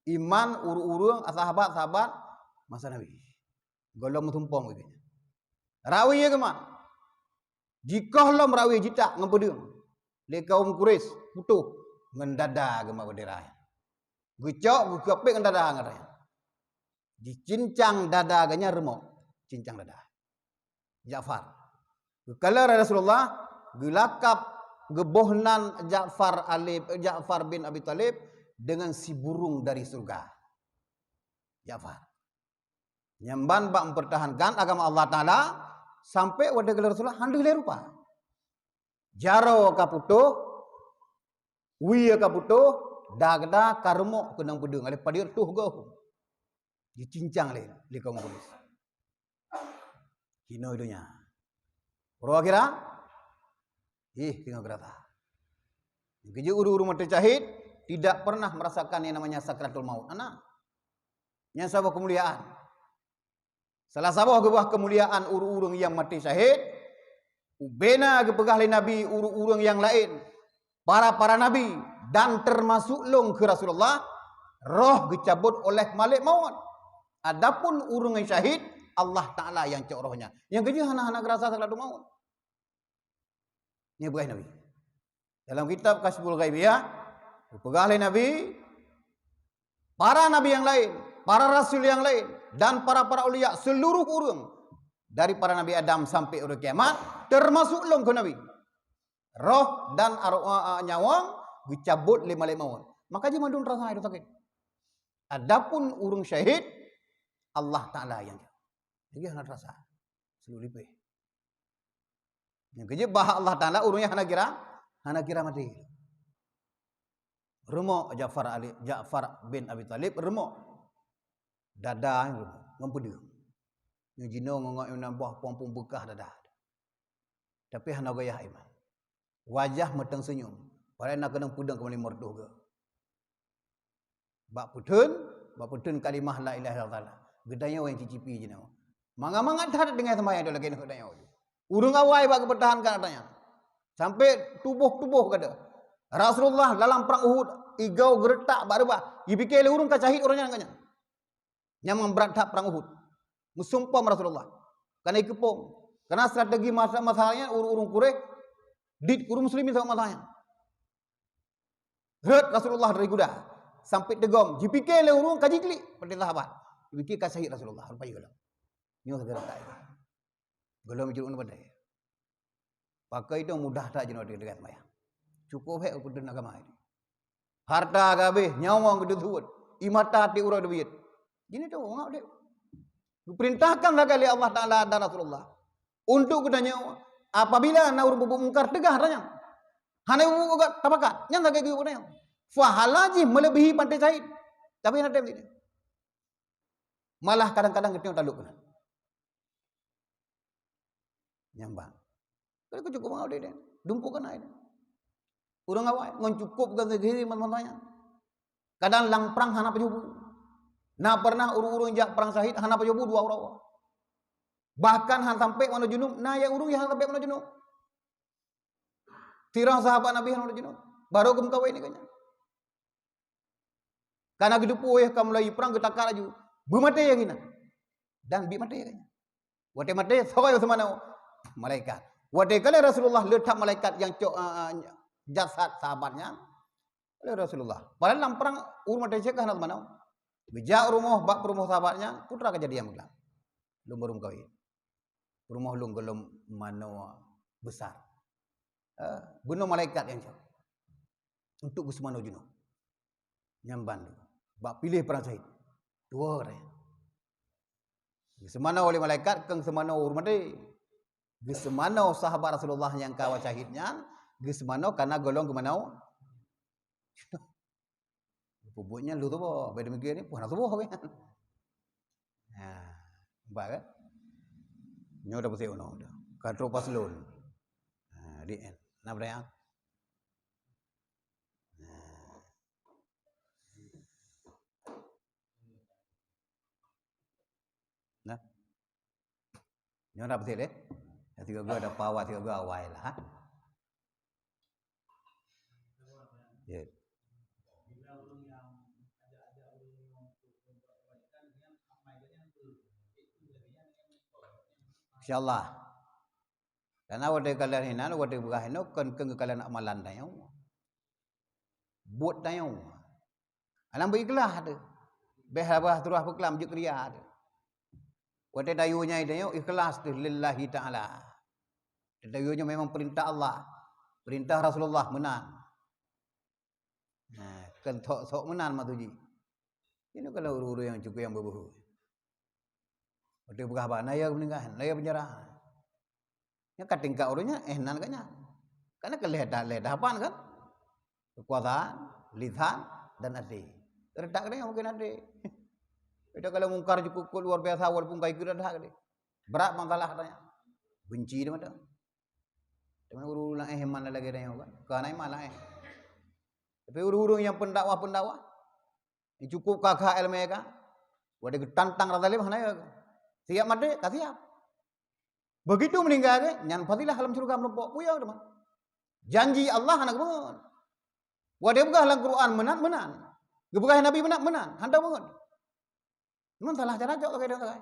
iman urung sahabat-sahabat masa Nabi. Golong tumpong begini. Rawi ya keman. Jika lo merawi jitak ngempedung. Le kaum Quraisy putuh ngendada gema bendera. Gecok gepek ngendada ngadaya. Dicincang dada ganya remok. Cincang dada. Ja'far. Kalau Rasulullah gelakap gebohnan Ja'far bin Abi Thalib dengan si burung dari surga. Ja'far. Nyamban bak mempertahankan agama Allah Ta'ala sampai wadah gelar Rasulullah handuk le rupa. Jaro kaputuh, wiya kaputuh, dagda karmo kenang pedung ale padir tuh go. Dicincang le kaum Quraisy. Hino idunya. Pro akhiran tinggal gerata. Keju uru-uru mati syahid tidak pernah merasakan yang namanya sakratul maut. Anak. Yang sabah kemuliaan. Salah sabah kebuah kemuliaan uru-urung yang mati syahid. Ubena kepegah Nabi uru-urung yang lain. Para nabi dan termasuk long ke Rasulullah. Roh dicabut oleh Malik maut. Adapun urung yang syahid Allah Ta'ala yang cek rohnya. Yang keju anak-anak kerasa sakratul maut. Ini buah Nabi. Dalam kitab Kasbul Ghaibiyah, pegang oleh Nabi, para Nabi yang lain, para Rasul yang lain, dan para ulia, seluruh urung, dari para Nabi Adam sampai hari kiamat, termasuk long ke Nabi. Roh dan nyawang, dicabut lima maut. Maka dia mandun rasa itu sakit. Adapun urung syahid, Allah Ta'ala yang jadi anak rasa. Seluruh lipih. Yang kerja bahak Allah Ta'ala urungnya hana kira mati. Remuk Ja'far bin Abi Thalib remuk. Dada ngempedung. Yang jino ngongok nambah pompong bekah dada. Tapi hana gaya iman. Wajah meteng senyum. Padahal nak kena pudang kembali merduh ke. Bak putun kalimah la ilaha illallah. Gedanya yang cicipi jino. Manga-manga tak dengan sembahyang tu lagi nak gedanya. Urung awai bak kepertahankan katanya. Sampai tubuh kata. Rasulullah dalam perang Uhud igau geretak barba. Dipikir le urung ka syahid orangnya nganya. Yang memberat perang Uhud. Musumpah Rasulullah. Karena ikepong. Karena strategi masalahnya urung Quraisy dit urung muslimin sama masalahnya. Red Rasulullah dari kuda sampai tegong. Dipikir le urung kaji klik pada sahabat. Dipikir ka syahid Rasulullah rupai gelam. Nyo geretak. Gelam jirun pada. Pakai itu mudah tak jenuh dekat maya. Cukup hek aku den agama ini. Harta gabe nyawang gede tuut. Imata ti urang duit. Gini tu ngak dek. Diperintahkanlah kali Allah Taala dan Rasulullah untuk kedanya apabila naur bubu mungkar tegah tanya. Hana bubu gat tabakat. Nyang tak gigi udanya. Fahalaji melebihi pantai syahid. Tapi nanti ini. Malah kadang-kadang kita taluk kena. Nyambang. Kalau kau cukup mengau dia, dumpukan air. Urang awak ngon cukup kan segini man-mananya. Kadang lang perang hana pajubu. Nah pernah urung-urung jak perang syahid hana pajubu 2 orang. Bahkan han sampai mana junub, nah yang urung yang sampai mana junub. Tirang sahabat Nabi han mana junub. Baru kem kawin ni kanya. Karena gitu poeh kamu lagi perang kita laju. Bumate ya kina. Dan bi mate ya kanya. Wate mate sawai semana malaikat. Wate kala Rasulullah letak malaikat yang jasad sahabatnya. Oleh Rasulullah. Padahal dalam perang urung mate cekah nak mana. Bijak rumah bak rumah sahabatnya putra kejadian begala. Lum barum kawin. Rumah lung gelum mana besar. Bunuh malaikat yang jauh. Untuk Gusmano Juno. Nyamban. Bak pilih perang syahid. 2 orang. Gusmano oleh malaikat keng semano urmati. Gusmano sahabat Rasulullah yang kawa syahidnya. Gusmano karena golong ke mana? Pupuknya lu tu boh. Beda mikir ni pun tu boh kan. Nah, baik kan? Nyo dah betul no dah. Katro paslon. Di end. Nak berang? Nah. Nyo dah betul eh. Tiga gua ada power, tiga gua awal lah. Ha? Ya. InsyaAllah. Karena wadah kalian hinan, wadah berah hinan, kan kalian amalan tayang. Buat tayang. Alam berikhlas ada. Behabah terus berkelam juk kriya ada. Wadah dayunya itu ikhlas tu lillahi ta'ala. Dayunya memang perintah Allah. Perintah Rasulullah menang. Nah, kan sok menang matuji. Ini kalau uru-uru yang cukup yang berbuhu. Wadah berah bah naya meninggal, naya penjara. Ya katingkah urunya nan kanya. Karena kelihatan apaan kan? Kekuasaan, lisan dan hati. Terdak kan mungkin hati. Itu kalau mungkar cukup luar biasa walaupun kai kira dah gede. Berat masalah katanya. Benci dia macam. Teman uru lang mana lagi dah kan? Karena malah Tapi uru-uru yang pendakwah. Ini cukup kakak ilmu mereka. Wadah tantang rata lim hanaya. Siap mati, tak siap. Begitu meninggal ke, nyan fadilah alam surga menumpuk puya teman. Janji Allah anak bangun. Wadah buka dalam Quran menan. Gebuka Nabi menan. Handa bangun. Memang salah cara jauh kayak dia.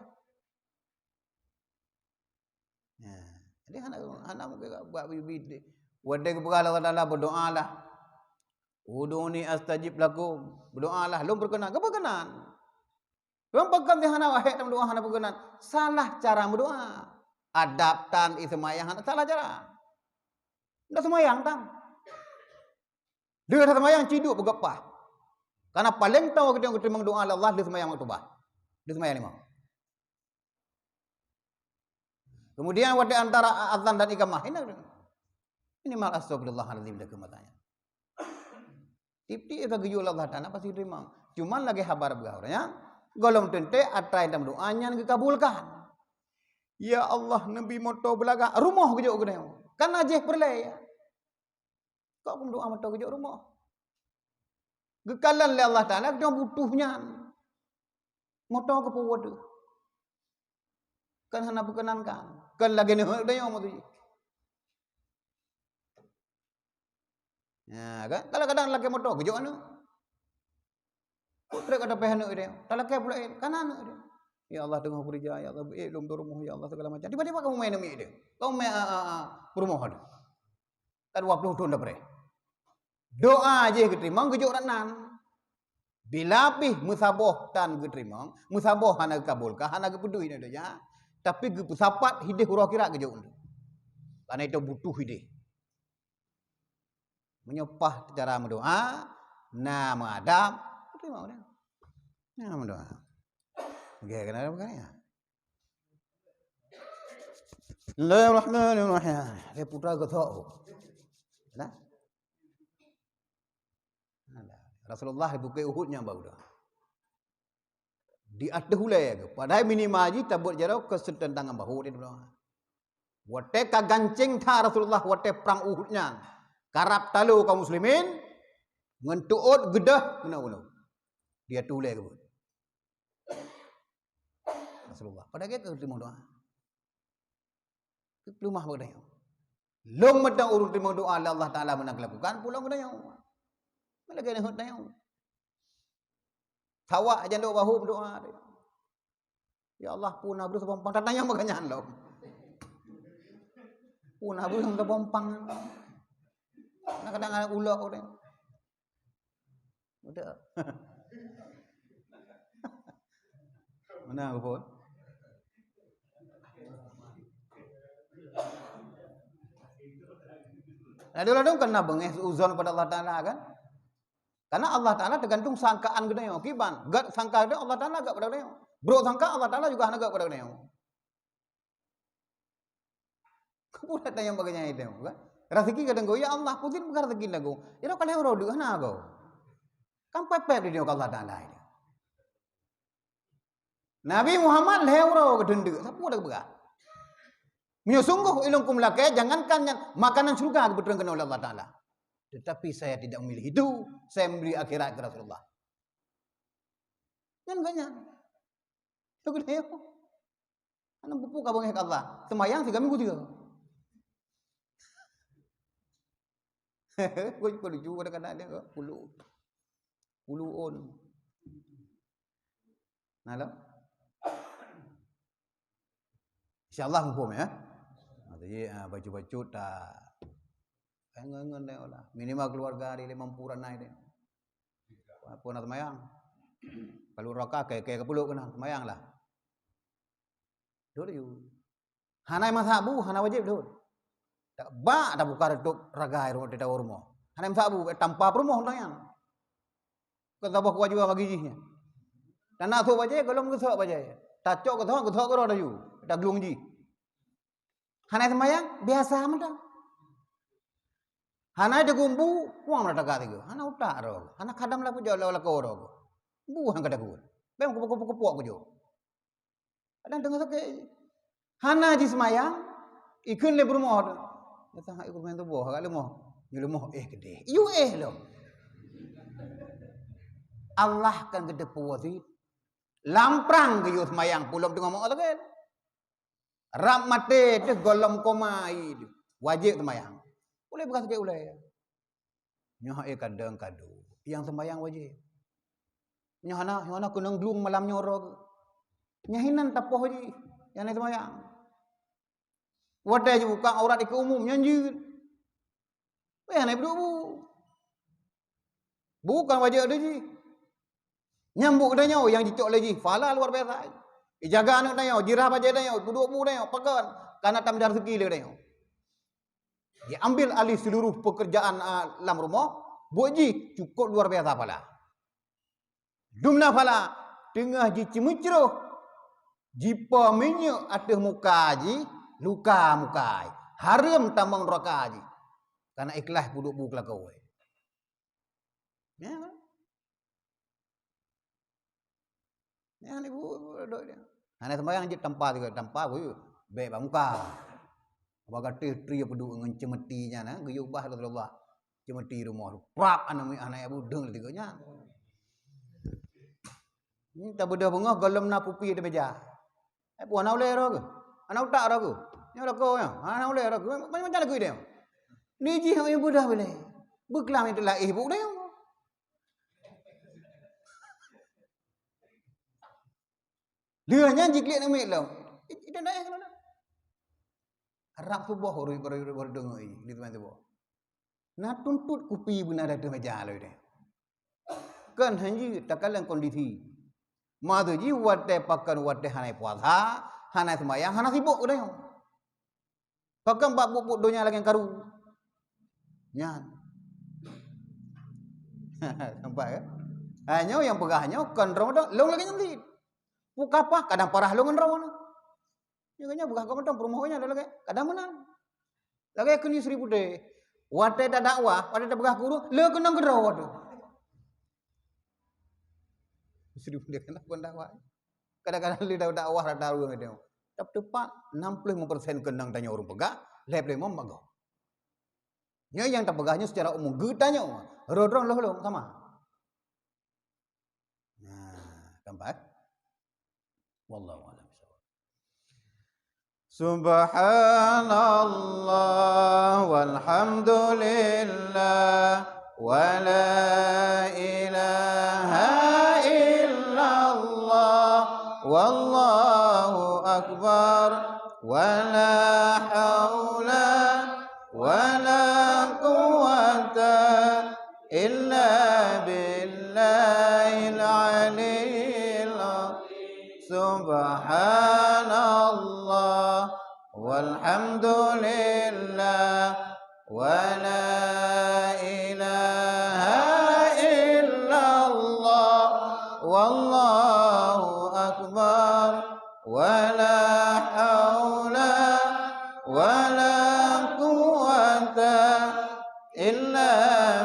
Ya, jadi anak mungkin buat bibi. Wadah gebuka Allah berdoa lah. Uduni astajib lakum. Berdoa lah, belum berkenan. Keberkenan. Belum pegang di hana wahid dalam doa hana berkenan. Salah cara berdoa. Adaptan ismayang salah cara. Ndak semayang tang. Dia semayang ciduk begapah. Karena paling tahu kita terima doa Allah dia semayang waktu bah. Dia semayang lima. Kemudian wadi antara azan dan iqamah ini mal astagfirullahaladzim dah kematanya. Tipti itu gejul Allah Taala pasti terima. Cuman lagi habar berorangnya golong tente atrai dalam doanya dikabulkan. Ya Allah Nabi moto belaga rumah kejok gede. Kan ajeh perlay. Kau pun doa moto kejok rumah. Gekalan le Allah Taala dia butuhnya. Moto ke pewadu. Kan hana berkenankan. Kan lagi ni dah yang moto. Ya kan kadang-kadang lagi moto kejok anu. Putra kata pehanu dia. Talakai pula kanan dia. Ya Allah tengah bekerja, ya Allah belum rumah, ya Allah segala macam. Tiba-tiba kamu main demi dia. Kamu main rumah dia. Kan 20 tahun dah bre. Doa aja keterima, kejok ranan. Bila pih musabah tan keterima, musabah hana kabulkah, hana kepedui dia ya. Tapi kesapat hidih huruf kira kejok dia. Karena itu butuh hidih. Menyepah cara mendoa, nama Adam, keterima dia. Nama mendoa. Okey, kenapa bukan ya? Bismillahirrahmanirrahim. Dia putra ketok. Nah. Rasulullah buka Uhudnya baru dah. Di atas hulai ke. Padahal minimaji tabut jarau kesetan tangan bahu dia doa. Wate ka gancing tha Rasulullah wate perang Uhudnya. Karap talu kaum muslimin ngentuut gedah guna-guna. Dia tulis ke pun. Rasulullah. Pada kita terima doa. Kelumah berdaya. Long medang urut terima doa Allah Ta'ala menang lakukan. Pulang berdaya. Malah kena hut daya. Tawak jangan doa bahu berdoa. Ya Allah punah berusaha pompang. Tak tanya makanya Allah. Punah berusaha pompang. Kadang-kadang ada ulak orang. Udah. Mana aku pun? Lalu kena bengeh uzon pada Allah Ta'ala kan? Karena Allah Ta'ala tergantung sangkaan kita yang kiban. Gak sangka dia Allah Ta'ala gak pada dia. Bro sangka Allah Ta'ala juga hanya gak pada dia. Kau dah tanya bagainya itu kan? Rezeki kadang ya Allah putin bukan rezeki lagu. Ira kalau orang dulu hana kau. Kan pepet dia Allah Ta'ala ini. Nabi Muhammad lewro kedendek. Siapa dah berah? Menyungguh ilmu kumlakai jangankan yang makanan surga kebetulan kena oleh Allah Ta'ala. Tetapi saya tidak memilih itu. Saya memilih akhirat ke Rasulullah. Kan banyak. Itu gede apa? Anak pupuk abang ke Allah. Semayang 3 minggu 3. Gue juga lucu kadang-kadang dia ke puluh on. Nah, InsyaAllah hukum ya. Jadi baju-baju tak engan deh lah. Minimal keluarga hari 50 naik deh. Apa nak semayang? Kalau raka kayak kepuluk kena semayang lah. Dulu you. Hanai masabu, hana wajib dulu. Tak ba tak buka retuk ragai rumah tidak rumah. Hanai masabu tanpa rumah tanya. Kata bawa kuat juga bagi jinya. Dan nak sok baca kalau mungkin sok baca. Tak cok ke thok dah you. Tak gelung ji. Hanai semayang biasa amat. Hana ada gumbu, uang mana tak ada. Hana utak roh. Hana kadam lah pujuk lah kau roh. Buang kada ku. Bem kupu-kupu pujuk. Kadang tengah sakit. Hana di semayang, ikun le berumah tu. Kata hak ikut main tu buah, hak lemah. Ni lemah gede. You lo. Allah kan gede puasi. Lamprang ke you semayang pulang tengah mak tak. Ram mate tu golom komai tu. Wajib semayang. Boleh bekas sikit boleh. Nyoh kadang-kadang yang sembahyang wajib. Nyoh kena glung malam nyorok. Nyahinan tapoh je yang ni sembahyang. Wadai je buka aurat ke umum nyanjut. Weh naik dulu. Bukan wajib ada je. Nyambuk dah nyaw yang dicok lagi. Fala luar biasa. Jaga anak dah nyaw, jirah baca dah nyaw, duduk mu dah nyaw, pakan. Karena tam dar rezeki dah nyaw. Dia ambil alih seluruh pekerjaan dalam rumah, buat ji cukup luar biasa pala. Dumna pala tengah ji cimucroh, jipa minyak atas muka ji, luka muka. Haram tambang neraka ji. Karena ikhlas buduk bukla kau. Ya kan? Ya ni bu dok dia. Ana sembahyang je tanpa juga tanpa baik muka. Baga tri peduk dengan cemetinya nah guyubah Rasulullah cemeti rumah prap anak abu deng tiganya ni tak beda bengah galam na pupi de beja puan oleh ro ke anak utak ro ke ni ro ko ya anak oleh ro ke macam lagu dia ni ji hang ibu dah boleh beklam itu lah ibu dia dia nyanyi klik nak mik lo itu dah ya kalau Arab tu boh orang dengar ni teman tu boh. Nak tuntut kupi benar ada meja lo dia. Kan hanji takalan kondisi. Madu ji wate pakan wate hanai puasa, hanai semayang, hanai sibuk dia. Pakan bab bubuk dunia lagi karu. Nyan. Nampak kan? Hanya yang pegahnya kan Ramadan long lagi nanti. Buka apa? Kadang parah long Ramadan. Yang bukan komentar perumahannya adalah kadang mana? Lagi kini 1000 deh. Wate tak dakwah, wate tak begah guru, le kena gerau wate. 1000 deh kena pun dakwah. Kadang-kadang le dakwah dah tahu ngene. Tapi tepat 65% kenang tanya orang pegah, lep-lep mom bagah. Nya yang tak pegahnya secara umum getanya. Rodron loh sama. Keempat. Wallahu a'lam. Subhanallah walhamdulillah wa la ilaha illallah wallahu akbar wa la hawla wa la quwwata illa billahil aliyyil azim. Subhanallah walhamdulillah wa la ilaha illallah wallahu akbar wa la hawla wa la quwwata illa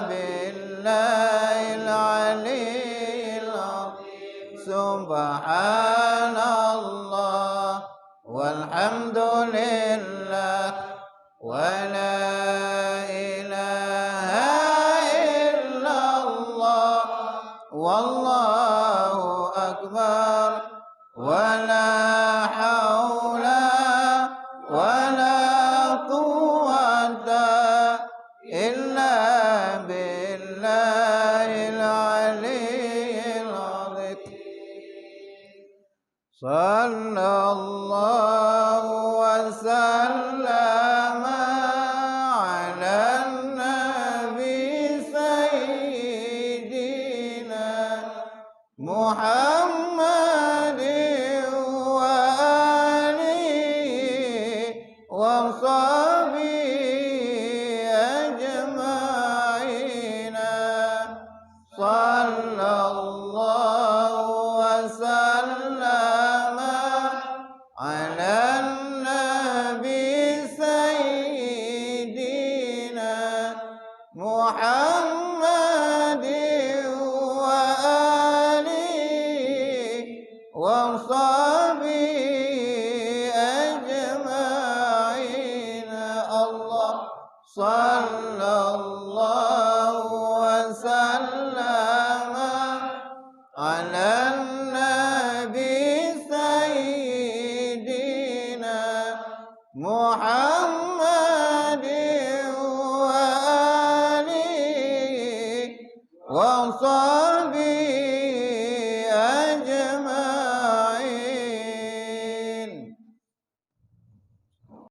billahil aliyyil azim. Subhanallah walhamdulillah wa la ilaha illallah wallahu akbar wa la hawla wa la quwwata illa billahil aliyyil azim. Sallallahu wa sallama ala nabi sayyidina Muhammadin wa alihi wa sahbihi ajma'ina. Sallallahu wa sallama ala nabi sayyidina Muhammadin wa alihi wa sahbihi ajma'ina. Allah sallallahu wa sallama ala nabi sayyidina Muhammadin wa alihi wa sahbihi